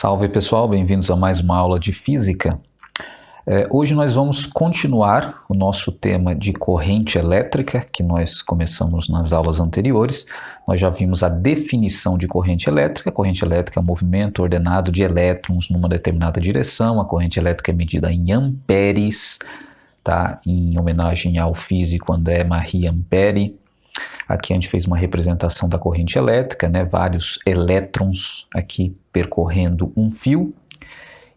Salve pessoal, bem-vindos a mais uma aula de física. Hoje nós vamos continuar o nosso tema de corrente elétrica, que nós começamos nas aulas anteriores. Nós já vimos a definição de corrente elétrica. Corrente elétrica é um movimento ordenado de elétrons numa determinada direção. A corrente elétrica é medida em amperes, tá? Em homenagem ao físico André-Marie Ampère. Aqui a gente fez uma representação da corrente elétrica, né? Vários elétrons aqui percorrendo um fio.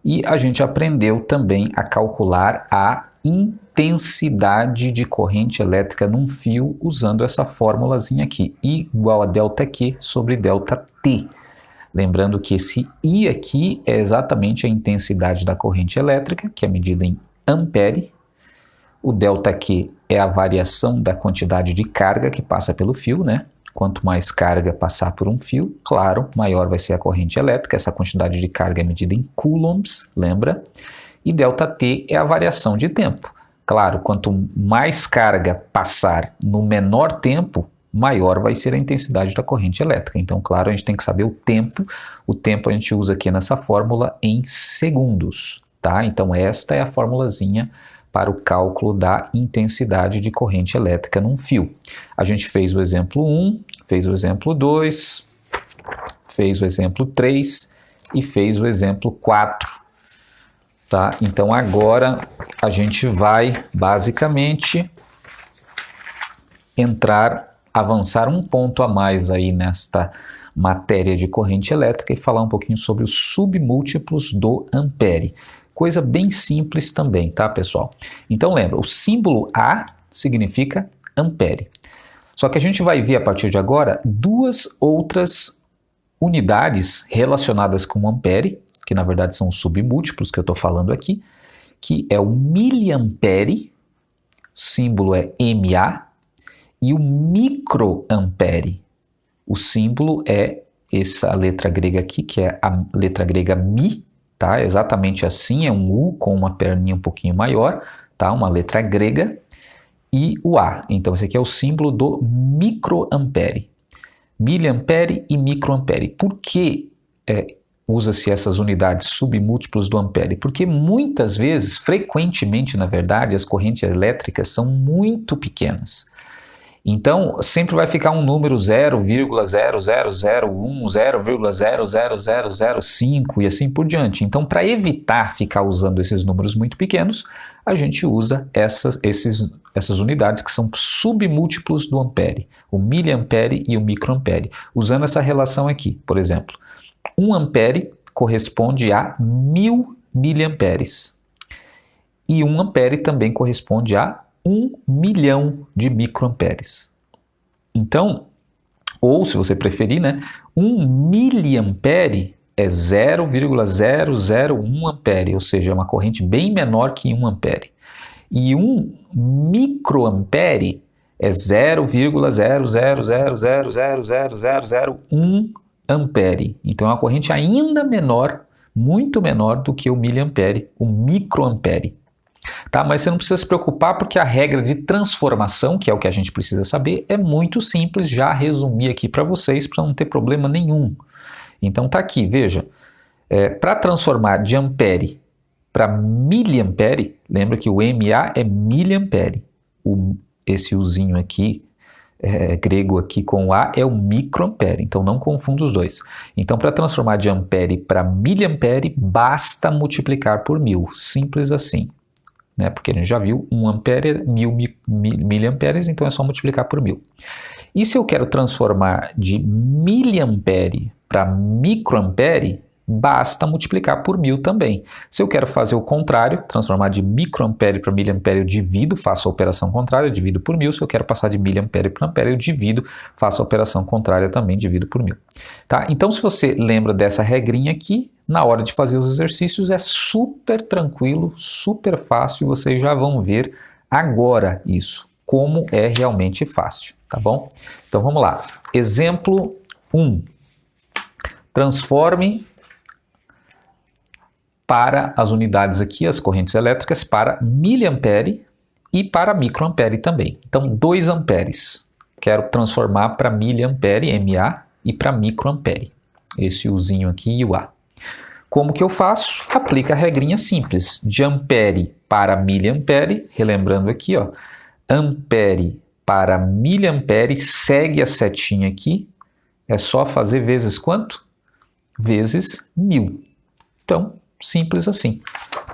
E a gente aprendeu também a calcular a intensidade de corrente elétrica num fio usando essa formulazinha aqui, I igual a ΔQ sobre ΔT. Lembrando que esse I aqui é exatamente a intensidade da corrente elétrica, que é medida em ampere. O ΔQ é a variação da quantidade de carga que passa pelo fio, né? Quanto mais carga passar por um fio, claro, maior vai ser a corrente elétrica. Essa quantidade de carga é medida em coulombs, lembra? E ΔT é a variação de tempo. Claro, quanto mais carga passar no menor tempo, maior vai ser a intensidade da corrente elétrica. Então, claro, a gente tem que saber o tempo. O tempo a gente usa aqui nessa fórmula em segundos, tá? Então, esta é a formulazinha para o cálculo da intensidade de corrente elétrica num fio. A gente fez o exemplo 1, fez o exemplo 2, fez o exemplo 3 e fez o exemplo 4. Tá? Então agora a gente vai basicamente avançar um ponto a mais aí nesta matéria de corrente elétrica e falar um pouquinho sobre os submúltiplos do ampere. Coisa bem simples também, tá, pessoal? Então lembra, o símbolo A significa ampere. Só que a gente vai ver a partir de agora duas outras unidades relacionadas com ampere, que na verdade são os submúltiplos que eu estou falando aqui, que é o miliampere, símbolo é MA, e o microampere. O símbolo é essa letra grega aqui, que é a letra grega Mi, tá? Exatamente assim, é um U com uma perninha um pouquinho maior, tá? Uma letra grega, e o A. Então esse aqui é o símbolo do microampere. Miliampere e microampere. Por que usa-se essas unidades submúltiplos do ampere? Porque muitas vezes, frequentemente na verdade, as correntes elétricas são muito pequenas. Então, sempre vai ficar um número 0,0001, 0,00005 e assim por diante. Então, para evitar ficar usando esses números muito pequenos, a gente usa essas unidades que são submúltiplos do ampere, o miliampere e o microampere, usando essa relação aqui. Por exemplo, 1 ampere corresponde a 1000 miliamperes e 1 ampere também corresponde a 1 milhão de microamperes. Então, ou se você preferir, né, 1 miliampere é 0,001 ampere, ou seja, é uma corrente bem menor que 1 ampere. E 1 microampere é 0,000000001 ampere. Então é uma corrente ainda menor, muito menor do que o miliampere, o microampere. Tá? Mas você não precisa se preocupar porque a regra de transformação, que é o que a gente precisa saber, é muito simples, já resumi aqui para vocês para não ter problema nenhum. Então tá aqui, veja, para transformar de ampere para miliampere, lembra que o MA é miliampere, esse Uzinho aqui, grego aqui com o A é o microampere, então não confunda os dois. Então para transformar de ampere para miliampere, basta multiplicar por 1000, simples assim. Né? Porque a gente já viu 1 ampere é 1000 miliamperes, então é só multiplicar por 1000. E se eu quero transformar de miliampere para microampere, basta multiplicar por 1000 também. Se eu quero fazer o contrário, transformar de microampere para miliampere, eu divido, faço a operação contrária, eu divido por 1000. Se eu quero passar de miliampere para ampere, eu divido, faço a operação contrária também, divido por 1000. Tá? Então, se você lembra dessa regrinha aqui, na hora de fazer os exercícios é super tranquilo, super fácil, vocês já vão ver agora isso, como é realmente fácil, tá bom? Então vamos lá. Exemplo 1. Transforme para as unidades aqui, as correntes elétricas, para miliampere e para microampere também. Então 2 amperes. Quero transformar para miliampere, MA, e para microampere. Esse Uzinho aqui e o A. Como que eu faço? Aplica a regrinha simples de ampere para miliampere, relembrando aqui, ó, ampere para miliampere, segue a setinha aqui, é só fazer vezes quanto? Vezes 1000. Então, simples assim.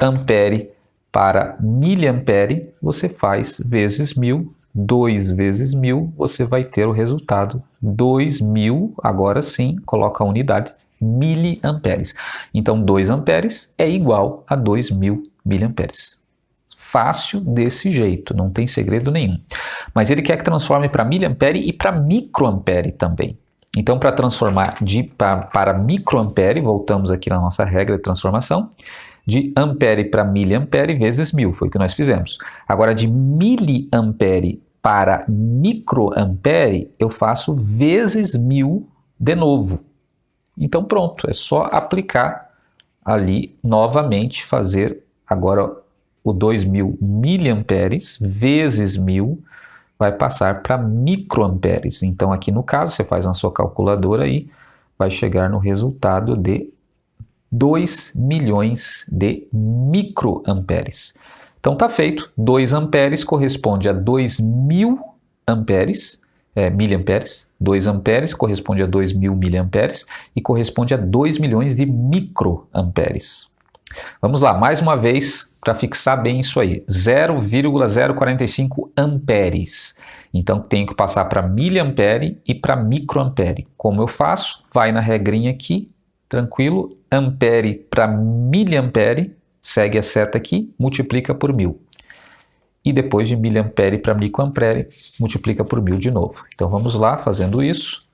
Ampere para miliampere, você faz vezes 1000, 2 vezes 1000, você vai ter o resultado 2000, agora sim, coloca a unidade, miliamperes. Então, 2 amperes é igual a 2000 miliamperes. Fácil desse jeito, não tem segredo nenhum. Mas ele quer que transforme para miliampere e para microampere também. Então, para transformar para microampere, voltamos aqui na nossa regra de transformação, de ampere para miliampere vezes 1000, foi o que nós fizemos. Agora, de miliampere para microampere, eu faço vezes 1000 de novo. Então, pronto, é só aplicar ali novamente, fazer agora o 2000 miliamperes vezes 1000, vai passar para microamperes. Então, aqui no caso, você faz na sua calculadora e vai chegar no resultado de 2 milhões de microamperes. Então, está feito. 2 amperes corresponde a 2000 amperes, miliamperes. 2 amperes corresponde a 2000 miliamperes e corresponde a 2 milhões de microamperes. Vamos lá, mais uma vez, para fixar bem isso aí, 0,045 amperes. Então, tenho que passar para miliampere e para microampere. Como eu faço? Vai na regrinha aqui, tranquilo, ampere para miliampere, segue a seta aqui, multiplica por 1000. E depois de miliampere para microampere, multiplica por 1000 de novo. Então, vamos lá, fazendo isso.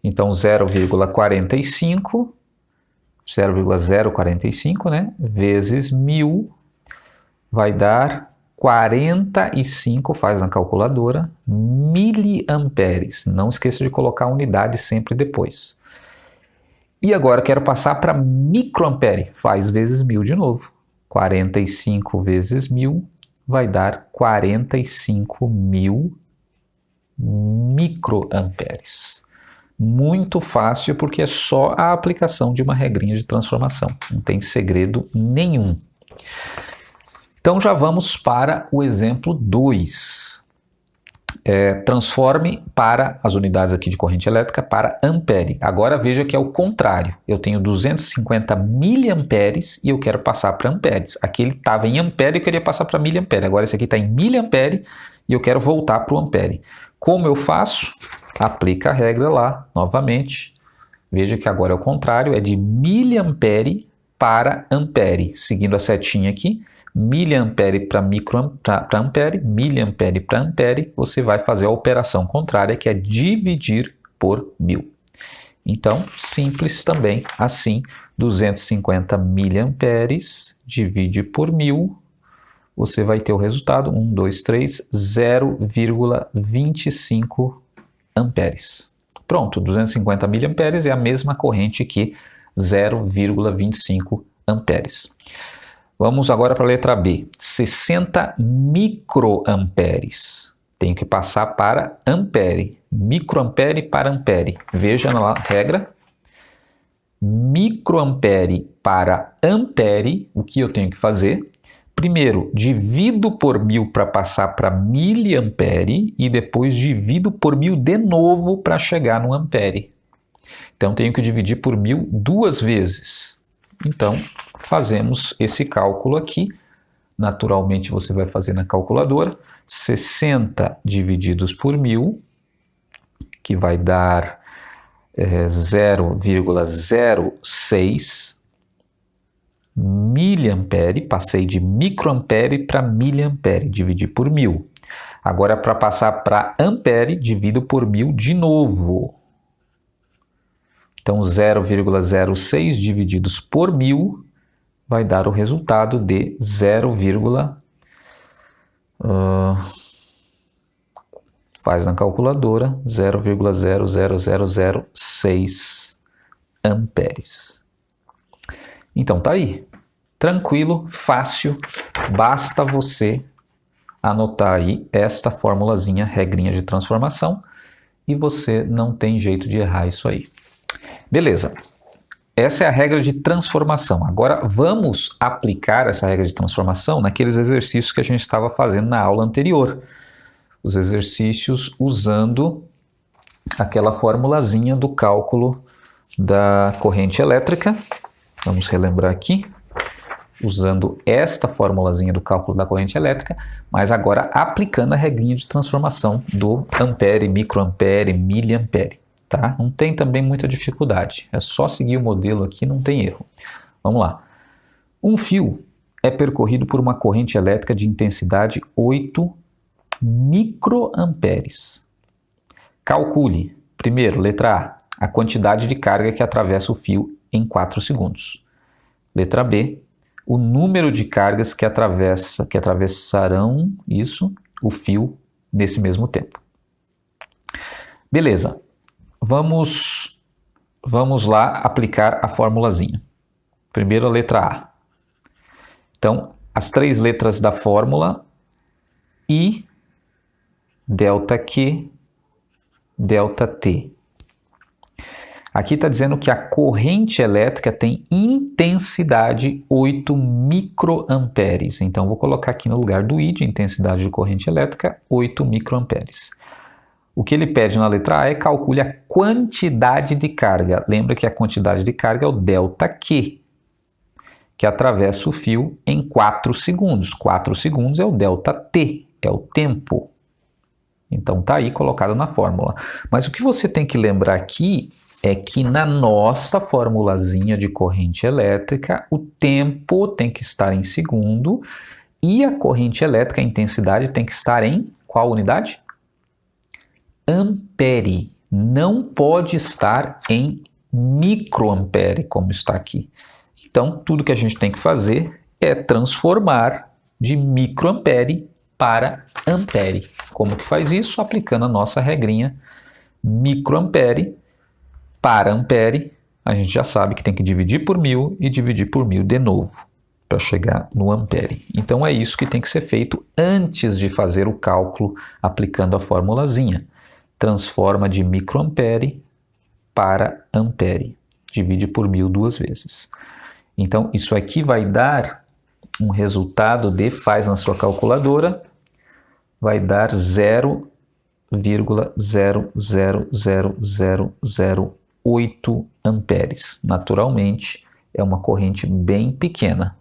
Então, 0,45... 0,045, né, vezes 1000 vai dar 45, faz na calculadora, miliamperes. Não esqueça de colocar a unidade sempre depois. E agora quero passar para microampere, faz vezes 1000 de novo. 45 vezes 1000 vai dar 45.000 microamperes. Muito fácil, porque é só a aplicação de uma regrinha de transformação. Não tem segredo nenhum. Então, já vamos para o exemplo 2. Transforme para as unidades aqui de corrente elétrica para ampere. Agora, veja que é o contrário. Eu tenho 250 miliamperes e eu quero passar para amperes. Aqui ele estava em ampere e eu queria passar para miliampere. Agora, esse aqui está em miliampere e eu quero voltar para o ampere. Como eu faço? Aplica a regra lá, novamente. Veja que agora é o contrário, é de miliampere para ampere. Seguindo a setinha aqui, miliampere para ampere, miliampere para ampere, você vai fazer a operação contrária, que é dividir por 1000. Então, simples também, assim, 250 miliamperes divide por 1000, você vai ter o resultado, 0,25 amperes. Pronto, 250 miliamperes é a mesma corrente que 0,25 amperes. Vamos agora para a letra B. 60 microamperes. Tenho que passar para ampere. Microampere para ampere. Veja na regra. Microampere para ampere, o que eu tenho que fazer? Primeiro, divido por 1000 para passar para miliampere e depois divido por 1000 de novo para chegar no ampere. Então, tenho que dividir por 1000 duas vezes. Então, fazemos esse cálculo aqui. Naturalmente, você vai fazer na calculadora. 60 divididos por 1000, que vai dar 0,06 miliampere, passei de microampere para miliampere, dividi por 1000. Agora, para passar para ampere, divido por 1000 de novo. Então, 0,06 divididos por 1000 vai dar o resultado de 0,00006 amperes. Então, tá aí. Tranquilo, fácil, basta você anotar aí esta formulazinha, regrinha de transformação, e você não tem jeito de errar isso aí. Beleza. essa é a regra de transformação. Agora vamos aplicar essa regra de transformação naqueles exercícios que a gente estava fazendo na aula anterior. Os exercícios usando aquela formulazinha do cálculo da corrente elétrica. Vamos relembrar aqui. Usando esta formulazinha do cálculo da corrente elétrica, mas agora aplicando a regrinha de transformação do ampere, microampere, miliampere. Tá? Não tem também muita dificuldade, é só seguir o modelo aqui, não tem erro. Vamos lá. Um fio é percorrido por uma corrente elétrica de intensidade 8 microamperes. Calcule, primeiro, letra A, a quantidade de carga que atravessa o fio em 4 segundos. Letra B, o número de cargas que atravessarão o fio nesse mesmo tempo. Beleza. Vamos lá aplicar a formulazinha. Primeiro a letra A. Então, as 3 letras da fórmula: I, delta Q, delta T. Aqui está dizendo que a corrente elétrica tem intensidade 8 microamperes. Então, vou colocar aqui no lugar do I, de intensidade de corrente elétrica, 8 microamperes. O que ele pede na letra A é calcule a quantidade de carga. Lembra que a quantidade de carga é o delta Q, que atravessa o fio em 4 segundos. 4 segundos é o delta T, é o tempo. Então está aí colocado na fórmula. Mas o que você tem que lembrar aqui é que na nossa formulazinha de corrente elétrica, o tempo tem que estar em segundo e a corrente elétrica, a intensidade, tem que estar em qual unidade? Ampere. Não pode estar em microampere, como está aqui. Então, tudo que a gente tem que fazer é transformar de microampere para ampere. Como que faz isso? Aplicando a nossa regrinha microampere para ampere, a gente já sabe que tem que dividir por 1000 e dividir por 1000 de novo para chegar no ampere. Então é isso que tem que ser feito antes de fazer o cálculo aplicando a formulazinha. Transforma de microampere para ampere. Divide por 1000 2 vezes. Então isso aqui vai dar um resultado de, faz na sua calculadora, vai dar 0,0000008 amperes. Naturalmente, é uma corrente bem pequena.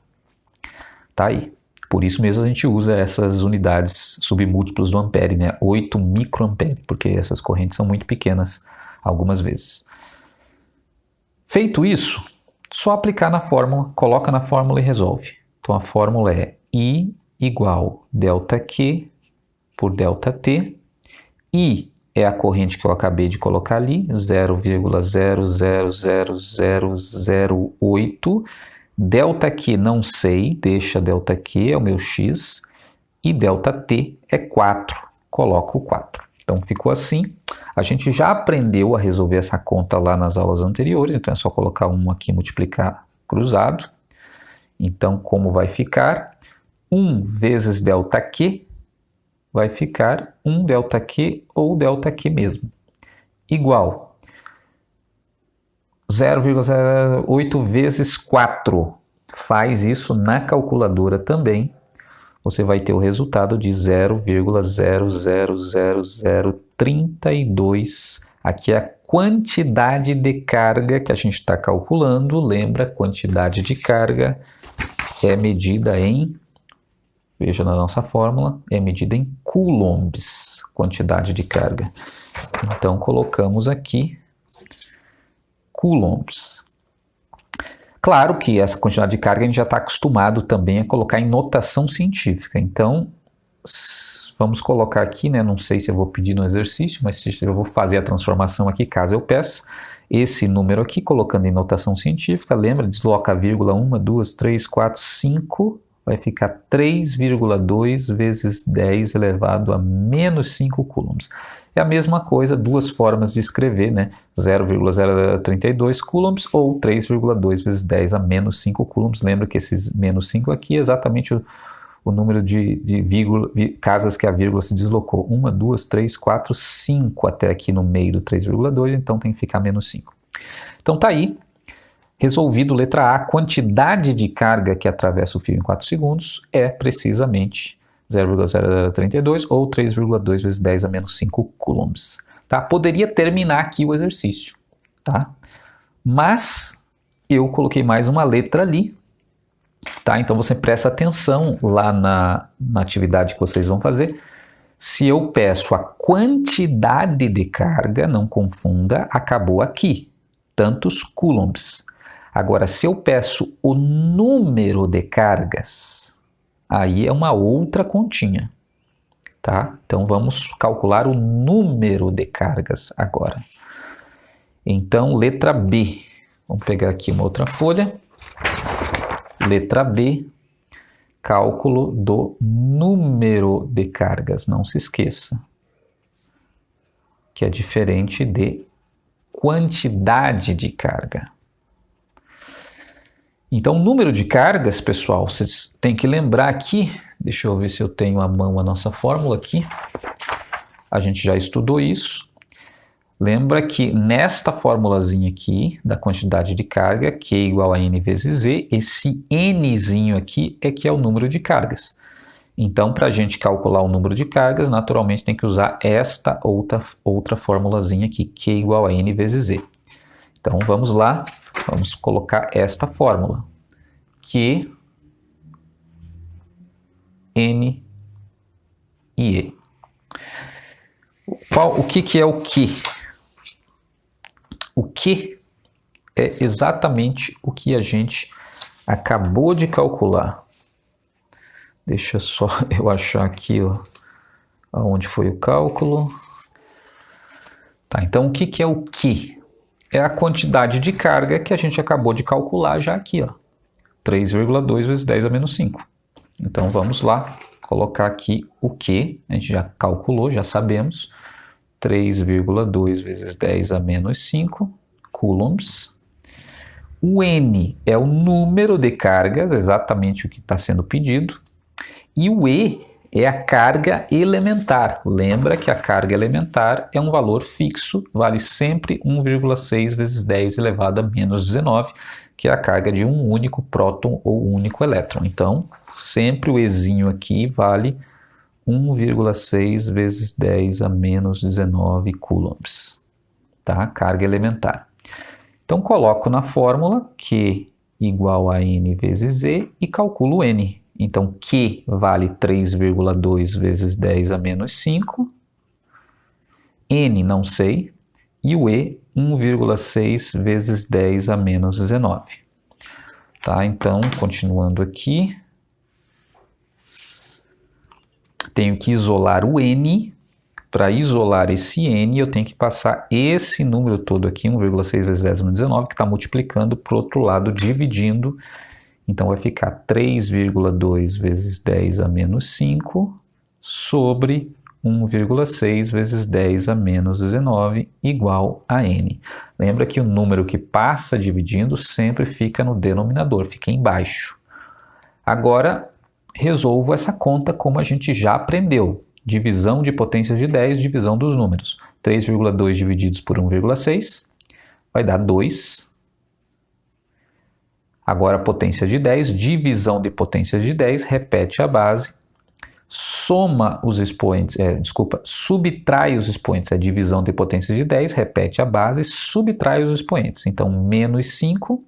Tá aí. Por isso mesmo a gente usa essas unidades submúltiplos do ampere, né? 8 microampere, porque essas correntes são muito pequenas algumas vezes. Feito isso, só aplicar na fórmula, coloca na fórmula e resolve. Então a fórmula é I igual delta Q por delta T. I é a corrente que eu acabei de colocar ali, 0,000008. Delta Q não sei, deixa delta Q, é o meu x. E delta T é 4, coloco o 4. Então ficou assim. A gente já aprendeu a resolver essa conta lá nas aulas anteriores, então é só colocar 1 aqui e multiplicar cruzado. Então como vai ficar? 1 vezes delta Q vai ficar 1 delta Q ou delta Q mesmo, igual 0,08 vezes 4. Faz isso na calculadora também. Você vai ter o resultado de 0,000032. Aqui é a quantidade de carga que a gente está calculando. Lembra, quantidade de carga é medida em, veja na nossa fórmula, é medida em coulombs, quantidade de carga. Então colocamos aqui coulombs. Claro que essa quantidade de carga a gente já está acostumado também a colocar em notação científica. Então, vamos colocar aqui, né? Não sei se eu vou pedir no exercício, mas eu vou fazer a transformação aqui, caso eu peça. Esse número aqui, colocando em notação científica, lembra? Desloca a vírgula 1, 2, 3, 4, 5. Vai ficar 3,2 vezes 10 elevado a menos 5 coulombs. É a mesma coisa, duas formas de escrever, né? 0,032 coulombs ou 3,2 vezes 10 a menos 5 coulombs. Lembra que esses menos 5 aqui é exatamente o número de casas que a vírgula se deslocou. 1, 2, 3, 4, 5 até aqui no meio do 3,2, então tem que ficar menos 5. Então tá aí. Resolvido, letra A, a quantidade de carga que atravessa o fio em 4 segundos é precisamente 0,0032 ou 3,2 vezes 10 a menos 5 coulombs. Tá? Poderia terminar aqui o exercício, tá? Mas eu coloquei mais uma letra ali, tá? Então você presta atenção lá na atividade que vocês vão fazer. Se eu peço a quantidade de carga, não confunda, acabou aqui, tantos coulombs. Agora, se eu peço o número de cargas, aí é uma outra continha, tá? Então vamos calcular o número de cargas agora. Então, letra B. Vamos pegar aqui uma outra folha. Letra B. Cálculo do número de cargas. Não se esqueça que é diferente de quantidade de carga. Então, o número de cargas, pessoal, vocês têm que lembrar aqui. Deixa eu ver se eu tenho à mão a nossa fórmula aqui. A gente já estudou isso. Lembra que nesta formulazinha aqui, da quantidade de carga, Q igual a N vezes Z, esse Nzinho aqui é que é o número de cargas. Então, para a gente calcular o número de cargas, naturalmente tem que usar esta outra formulazinha aqui, Q igual a N vezes Z. Então, vamos lá, vamos colocar esta fórmula. Q, N e E. O que é o Q? O Q é exatamente o que a gente acabou de calcular. Deixa só eu achar aqui, ó, onde foi o cálculo. Tá, então o que é o Q? É a quantidade de carga que a gente acabou de calcular já aqui, ó. 3,2 vezes 10 a menos 5. Então vamos lá colocar aqui o Q. A gente já calculou, já sabemos. 3,2 vezes 10 a menos 5 coulombs. O N é o número de cargas, exatamente o que está sendo pedido. E o E é a carga elementar. Lembra que a carga elementar é um valor fixo, vale sempre 1,6 vezes 10 elevado a menos 19, que é a carga de um único próton ou único elétron. Então, sempre o Ezinho aqui vale 1,6 vezes 10 a menos 19 coulombs, tá? Carga elementar. Então, coloco na fórmula Q igual a N vezes Z e calculo N. Então, Q vale 3,2 vezes 10 a menos 5. N não sei. E o E, 1,6 vezes 10 a menos 19. Tá? Então, continuando aqui. Tenho que isolar o N. Para isolar esse N, eu tenho que passar esse número todo aqui, 1,6 vezes 10 a menos 19, que está multiplicando para o outro lado, dividindo. Então, vai ficar 3,2 vezes 10 a menos 5 sobre 1,6 vezes 10 a menos 19 igual a N. Lembra que o número que passa dividindo sempre fica no denominador, fica embaixo. Agora, resolvo essa conta como a gente já aprendeu. Divisão de potências de 10, divisão dos números. 3,2 divididos por 1,6 vai dar 2. Agora, potência de 10, divisão de potências de 10, repete a base, soma os expoentes, subtrai os expoentes, a divisão de potências de 10, repete a base, subtrai os expoentes. Então, menos 5,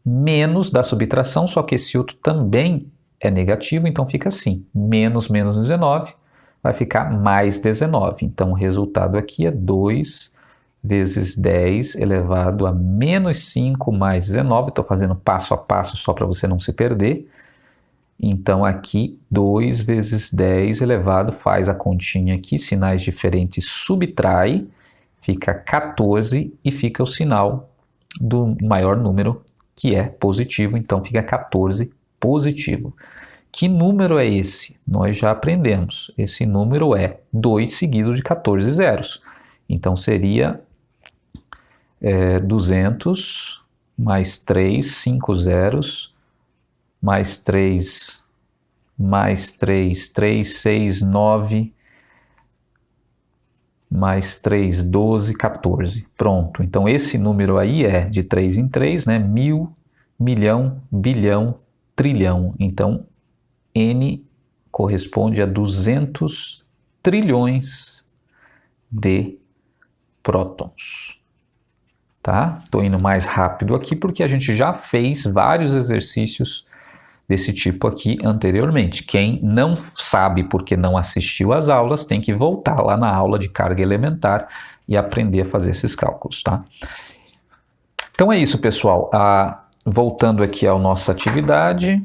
menos da subtração, só que esse outro também é negativo, então fica assim, menos 19, vai ficar mais 19. Então, o resultado aqui é 2 vezes 10 elevado a menos 5 mais 19. Estou fazendo passo a passo só para você não se perder. Então, aqui, 2 vezes 10 elevado, faz a continha aqui, sinais diferentes, subtrai, fica 14 e fica o sinal do maior número, que é positivo. Então, fica 14 positivo. Que número é esse? Nós já aprendemos. Esse número é 2 seguido de 14 zeros. Então, seria 200 mais 3, 5 zeros, mais 3, 3, 6, 9, mais 3, 12, 14. Pronto. Então esse número aí é de 3 em 3, né? 1000, milhão, bilhão, trilhão. Então N corresponde a 200 trilhões de prótons. Tá? Estou indo mais rápido aqui porque a gente já fez vários exercícios desse tipo aqui anteriormente. Quem não sabe porque não assistiu às aulas tem que voltar lá na aula de carga elementar e aprender a fazer esses cálculos, tá? Então é isso, pessoal. Voltando aqui à nossa atividade,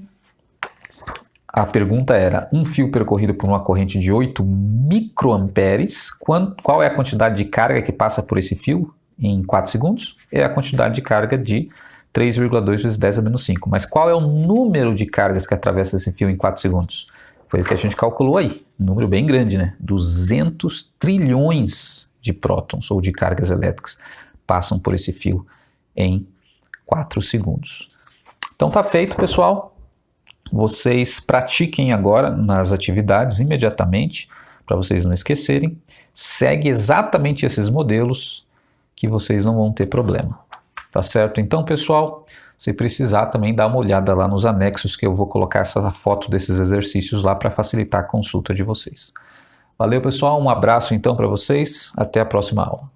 a pergunta era: um fio percorrido por uma corrente de 8 microamperes, qual é a quantidade de carga que passa por esse fio em 4 segundos? É a quantidade de carga de 3,2 vezes 10 a menos 5. Mas qual é o número de cargas que atravessa esse fio em 4 segundos? Foi o que a gente calculou aí. Um número bem grande, né? 200 trilhões de prótons ou de cargas elétricas passam por esse fio em 4 segundos. Então tá feito, pessoal. Vocês pratiquem agora nas atividades imediatamente, para vocês não esquecerem. Segue exatamente esses modelos que vocês não vão ter problema. Tá certo? Então, pessoal, se precisar também dá uma olhada lá nos anexos que eu vou colocar essa foto desses exercícios lá para facilitar a consulta de vocês. Valeu, pessoal. Um abraço então para vocês. Até a próxima aula.